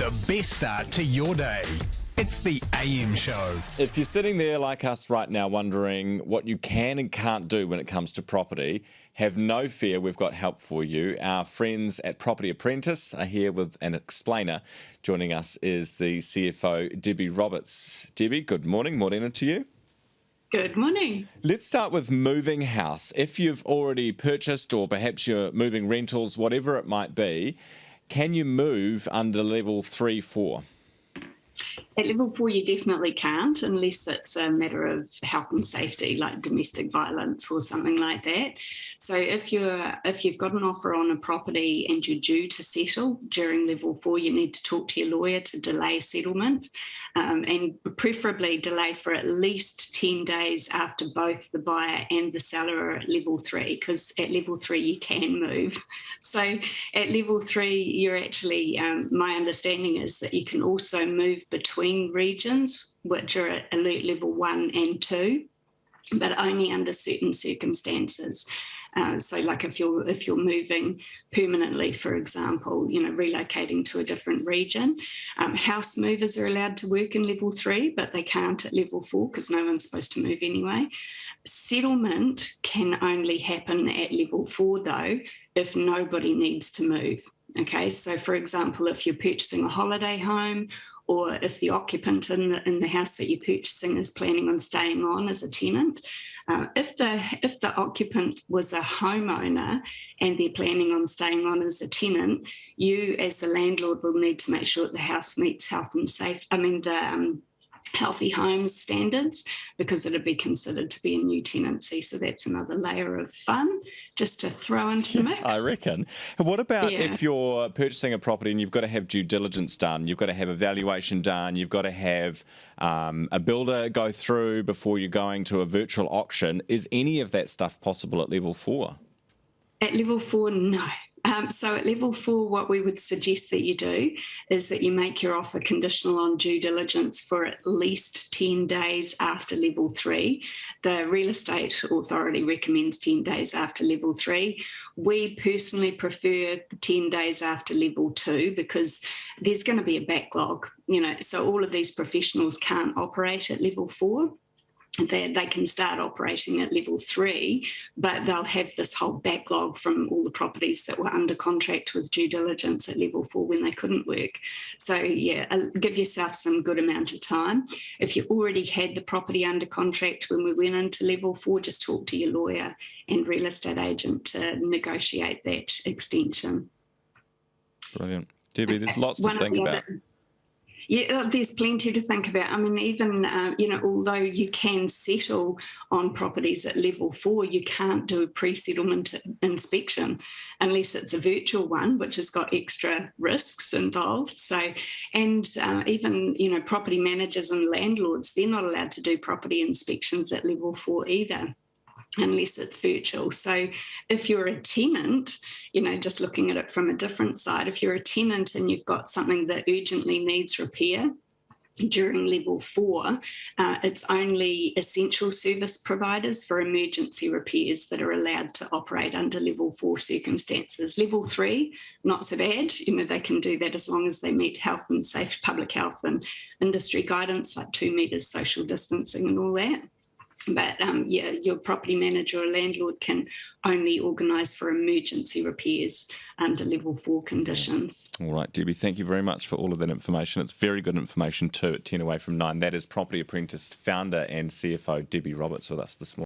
The best start to your day. It's the AM Show. If you're sitting there like us right now wondering what you can and can't do when it comes to property, have no fear, we've got help for you. Our friends at Property Apprentice are here with an explainer. Joining us is the CFO, Debbie Roberts. Debbie, good morning. Morena to you. Good morning. Let's start with moving house. If you've already purchased or perhaps you're moving rentals, whatever it might be, can you move under level 3, 4? At level 4, you definitely can't unless it's a matter of health and safety, like domestic violence or something like that. So if you've got an offer on a property and you're due to settle during level 4, you need to talk to your lawyer to delay settlement, and preferably delay for at least 10 days after both the buyer and the seller are at level 3, because at level 3 you can move. So at level 3, you're actually, my understanding is that you can also move between regions, which are at alert level 1 and 2, but only under certain circumstances. So like if you're moving permanently, for example, relocating to a different region, house movers are allowed to work in level 3, but they can't at level 4 because no one's supposed to move anyway. Settlement can only happen at level 4 though, if nobody needs to move. Okay, so for example, if you're purchasing a holiday home, or if the occupant in the house that you're purchasing is planning on staying on as a tenant, if the occupant was a homeowner and they're planning on staying on as a tenant, you as the landlord will need to make sure that the house meets healthy homes standards, because it'd be considered to be a new tenancy. So that's another layer of fun just to throw into the mix. I reckon. What about if you're purchasing a property and you've got to have due diligence done, you've got to have evaluation done, you've got to have a builder go through before you're going to a virtual auction? Is any of that stuff possible at level 4? At level 4, no. So at level 4, what we would suggest that you do is that you make your offer conditional on due diligence for at least 10 days after level 3. The Real Estate Authority recommends 10 days after level 3. We personally prefer 10 days after level 2 because there's going to be a backlog, so all of these professionals can't operate at level 4. They can start operating at level 3, but they'll have this whole backlog from all the properties that were under contract with due diligence at level 4 when they couldn't work. So give yourself some good amount of time. If you already had the property under contract when we went into level 4, just talk to your lawyer and real estate agent to negotiate that extension. Brilliant. Debbie, there's lots to think about. Yeah, there's plenty to think about. I mean, even, although you can settle on properties at level 4, you can't do a pre-settlement inspection unless it's a virtual one, which has got extra risks involved. So, and even, property managers and landlords, they're not allowed to do property inspections at level 4 either, unless it's virtual. So if you're a tenant, just looking at it from a different side, if you're a tenant and you've got something that urgently needs repair during level 4, it's only essential service providers for emergency repairs that are allowed to operate under level 4 circumstances. Level 3, not so bad. They can do that as long as they meet health and safe, public health and industry guidance, like 2 metres social distancing and all that. But your property manager or landlord can only organise for emergency repairs under level 4 conditions. All right, Debbie, thank you very much for all of that information. It's very good information too at 10 away from 9. That is Property Apprentice founder and CFO Debbie Roberts with us this morning.